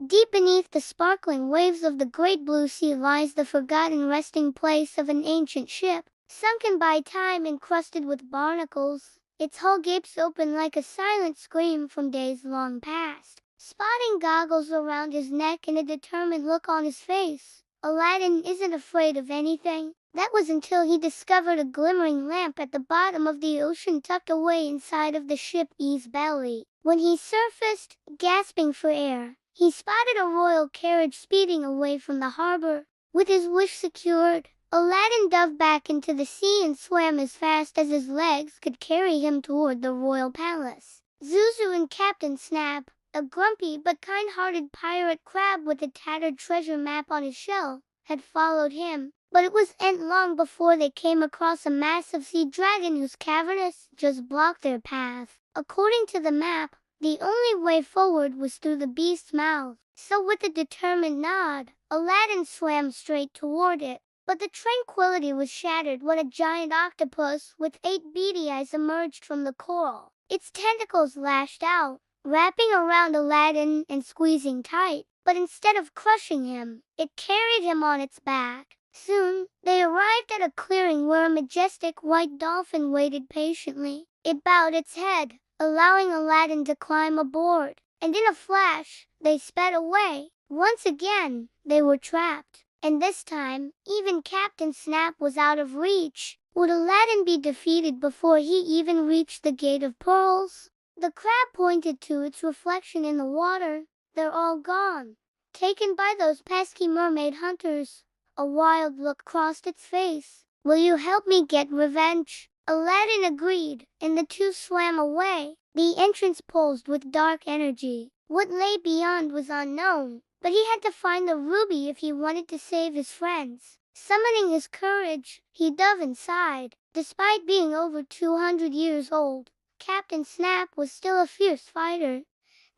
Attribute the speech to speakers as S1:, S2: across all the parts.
S1: Deep beneath the sparkling waves of the great blue sea lies the forgotten resting place of an ancient ship, sunken by time, encrusted with barnacles. Its hull gapes open like a silent scream from days long past. Spotting goggles around his neck and a determined look on his face, Aladdin isn't afraid of anything. That was until he discovered a glimmering lamp at the bottom of the ocean tucked away inside of the ship's belly. When he surfaced, gasping for air, he spotted a royal carriage speeding away from the harbor. With his wish secured, Aladdin dove back into the sea and swam as fast as his legs could carry him toward the royal palace. Zuzu and Captain Snap, a grumpy but kind-hearted pirate crab with a tattered treasure map on his shell, had followed him, but it wasn't long before they came across a massive sea dragon whose cavernous jaws blocked their path. According to the map, the only way forward was through the beast's mouth, so with a determined nod, Aladdin swam straight toward it. But the tranquility was shattered when a giant octopus with 8 beady eyes emerged from the coral. Its tentacles lashed out, wrapping around Aladdin and squeezing tight, but instead of crushing him, it carried him on its back. Soon, they arrived at a clearing where a majestic white dolphin waited patiently. It bowed its head, allowing Aladdin to climb aboard, and in a flash, they sped away. Once again, they were trapped. And this time, even Captain Snap was out of reach. Would Aladdin be defeated before he even reached the Gate of Pearls? The crab pointed to its reflection in the water. They're all gone, taken by those pesky mermaid hunters. A wild look crossed its face. Will you help me get revenge? Aladdin agreed, and the two swam away. The entrance pulsed with dark energy. What lay beyond was unknown, but he had to find the ruby if he wanted to save his friends. Summoning his courage, he dove inside. Despite being over 200 years old, Captain Snap was still a fierce fighter,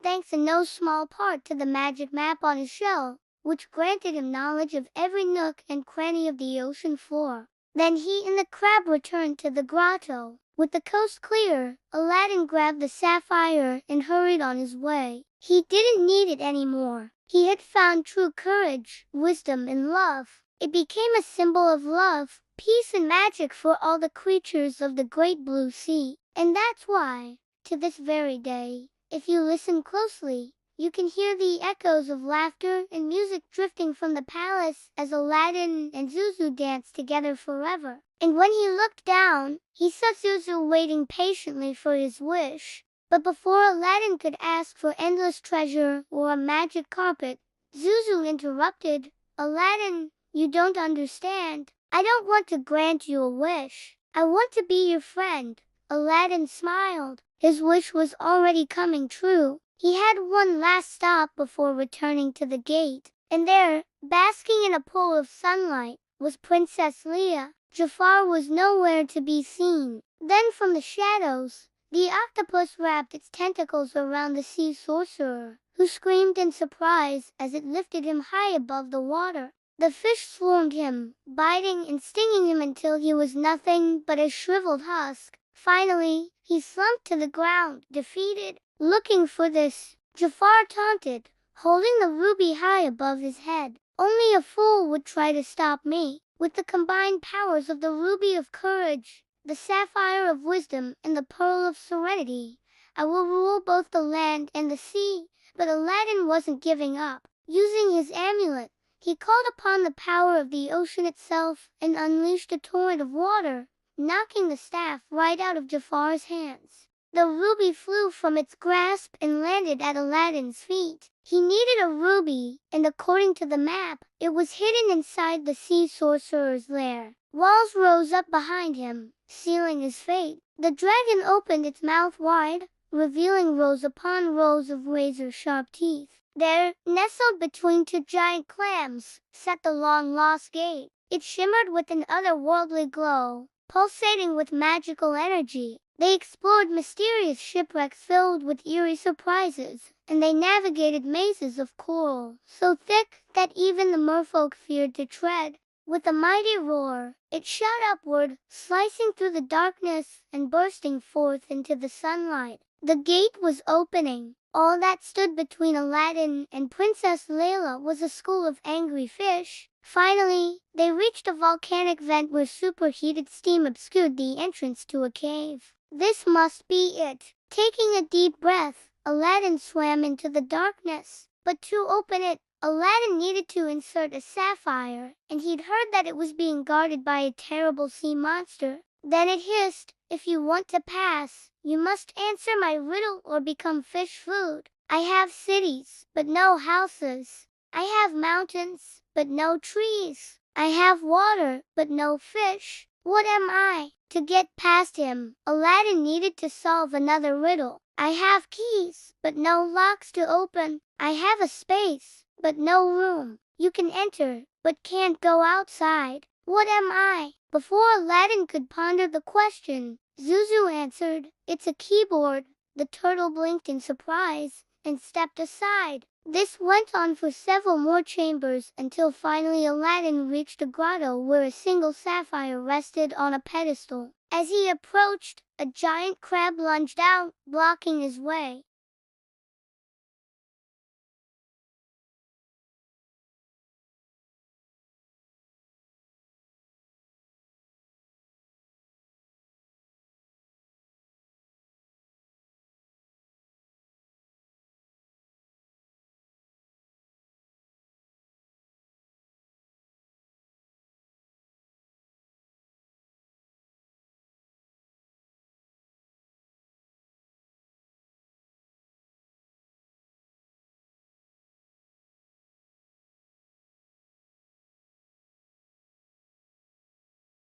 S1: thanks in no small part to the magic map on his shell, which granted him knowledge of every nook and cranny of the ocean floor. Then he and the crab returned to the grotto. With the coast clear, Aladdin grabbed the sapphire and hurried on his way. He didn't need it anymore. He had found true courage, wisdom, and love. It became a symbol of love, peace, and magic for all the creatures of the great blue sea. And that's why, to this very day, if you listen closely, you can hear the echoes of laughter and music drifting from the palace as Aladdin and Zuzu dance together forever. And when he looked down, he saw Zuzu waiting patiently for his wish. But before Aladdin could ask for endless treasure or a magic carpet, Zuzu interrupted. Aladdin, you don't understand. I don't want to grant you a wish. I want to be your friend. Aladdin smiled. His wish was already coming true. He had one last stop before returning to the gate, and there, basking in a pool of sunlight, was Princess Leia. Jafar was nowhere to be seen. Then from the shadows, the octopus wrapped its tentacles around the sea sorcerer, who screamed in surprise as it lifted him high above the water. The fish swarmed him, biting and stinging him until he was nothing but a shriveled husk. Finally, he slumped to the ground, defeated. Looking for this, Jafar taunted, holding the ruby high above his head. Only a fool would try to stop me. With the combined powers of the ruby of courage, the sapphire of wisdom, and the pearl of serenity, I will rule both the land and the sea. But Aladdin wasn't giving up. Using his amulet, he called upon the power of the ocean itself and unleashed a torrent of water, knocking the staff right out of Jafar's hands. The ruby flew from its grasp and landed at Aladdin's feet. He needed a ruby, and according to the map, it was hidden inside the sea sorcerer's lair. Walls rose up behind him, sealing his fate. The dragon opened its mouth wide, revealing rows upon rows of razor-sharp teeth. There, nestled between two giant clams, sat the long-lost gate. It shimmered with an otherworldly glow, pulsating with magical energy. They explored mysterious shipwrecks filled with eerie surprises, and they navigated mazes of coral so thick that even the merfolk feared to tread. With a mighty roar, it shot upward, slicing through the darkness and bursting forth into the sunlight. The gate was opening, All that stood between Aladdin and Princess Layla was a school of angry fish. Finally, they reached a volcanic vent where superheated steam obscured the entrance to a cave. This must be it. Taking a deep breath, Aladdin swam into the darkness. But to open it, Aladdin needed to insert a sapphire, and he'd heard that it was being guarded by a terrible sea monster. Then it hissed, "If you want to pass, you must answer my riddle or become fish food. I have cities, but no houses. I have mountains, but no trees. I have water, but no fish. What am I?" To get past him, Aladdin needed to solve another riddle. "I have keys, but no locks to open. I have a space, but no room. You can enter, but can't go outside. What am I?" Before Aladdin could ponder the question, Zuzu answered, "It's a keyboard." The turtle blinked in surprise and stepped aside. This went on for several more chambers until finally Aladdin reached a grotto where a single sapphire rested on a pedestal. As he approached, a giant crab lunged out, blocking his way.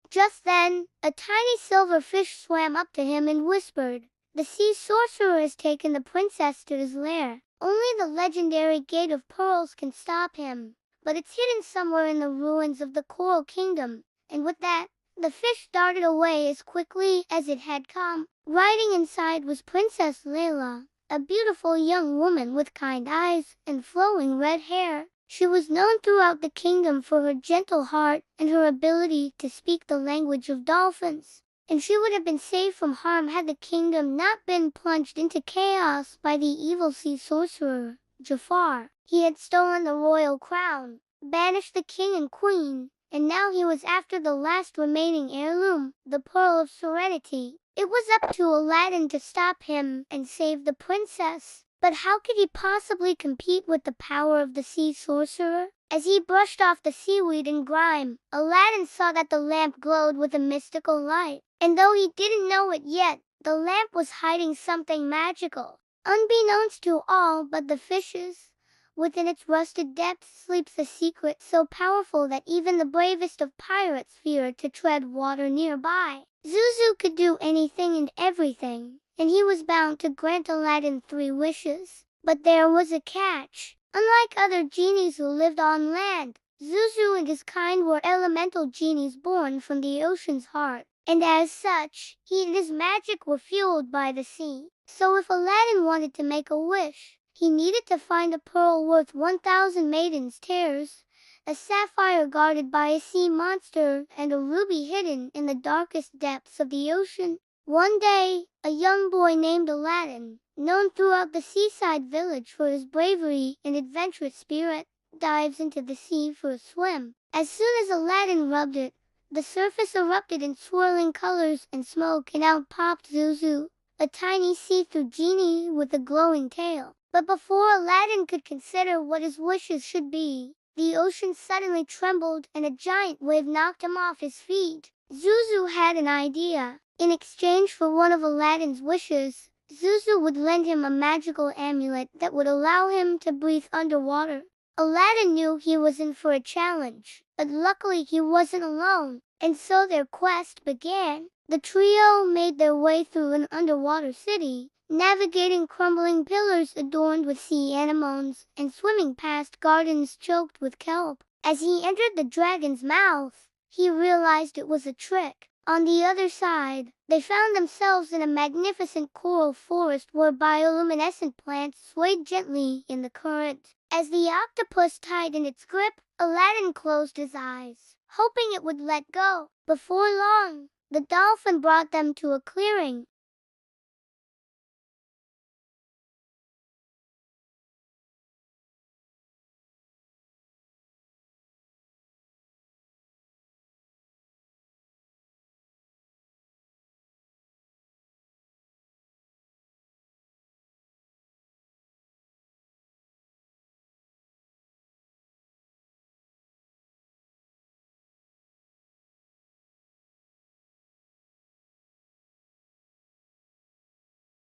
S1: Just then, a tiny silver fish swam up to him and whispered, "The sea sorcerer has taken the princess to his lair. Only the legendary Gate of Pearls can stop him, but it's hidden somewhere in the ruins of the Coral Kingdom." And with that, the fish darted away as quickly as it had come. Riding inside was Princess Layla, a beautiful young woman with kind eyes and flowing red hair. She was known throughout the kingdom for her gentle heart and her ability to speak the language of dolphins. And she would have been saved from harm had the kingdom not been plunged into chaos by the evil sea sorcerer, Jafar. He had stolen the royal crown, banished the king and queen, and now he was after the last remaining heirloom, the Pearl of Serenity. It was up to Aladdin to stop him and save the princess. But how could he possibly compete with the power of the sea sorcerer? As he brushed off the seaweed and grime, Aladdin saw that the lamp glowed with a mystical light. And though he didn't know it yet, the lamp was hiding something magical. Unbeknownst to all but the fishes, within its rusted depths sleeps a secret so powerful that even the bravest of pirates feared to tread water nearby. Zuzu could do anything and everything, and he was bound to grant Aladdin 3 wishes. But there was a catch. Unlike other genies who lived on land, Zuzu and his kind were elemental genies born from the ocean's heart, and as such, he and his magic were fueled by the sea. So if Aladdin wanted to make a wish, he needed to find a pearl worth 1,000 maidens' tears, a sapphire guarded by a sea monster, and a ruby hidden in the darkest depths of the ocean. One day, a young boy named Aladdin, known throughout the seaside village for his bravery and adventurous spirit, dives into the sea for a swim. As soon as Aladdin rubbed it, the surface erupted in swirling colors and smoke, and out popped Zuzu, a tiny see-through genie with a glowing tail. But before Aladdin could consider what his wishes should be, the ocean suddenly trembled and a giant wave knocked him off his feet. Zuzu had an idea. In exchange for one of Aladdin's wishes, Zuzu would lend him a magical amulet that would allow him to breathe underwater. Aladdin knew he was in for a challenge, but luckily he wasn't alone, and so their quest began. The trio made their way through an underwater city, navigating crumbling pillars adorned with sea anemones and swimming past gardens choked with kelp. As he entered the dragon's mouth, he realized it was a trick. On the other side, they found themselves in a magnificent coral forest where bioluminescent plants swayed gently in the current. As the octopus tightened its grip, Aladdin closed his eyes, hoping it would let go. Before long, the dolphin brought them to a clearing.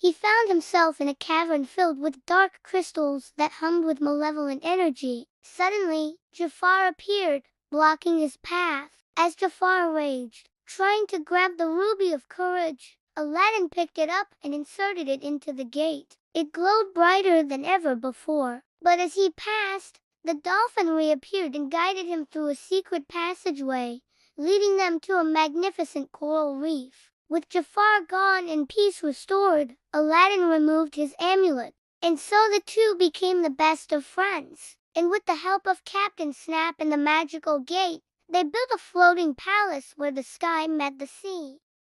S1: He found himself in a cavern filled with dark crystals that hummed with malevolent energy. Suddenly, Jafar appeared, blocking his path. As Jafar raged, trying to grab the ruby of courage, Aladdin picked it up and inserted it into the gate. It glowed brighter than ever before. But as he passed, the dolphin reappeared and guided him through a secret passageway, leading them to a magnificent coral reef. With Jafar gone and peace restored, Aladdin removed his amulet, and so the two became the best of friends. And with the help of Captain Snap and the magical gate, they built a floating palace where the sky met the sea.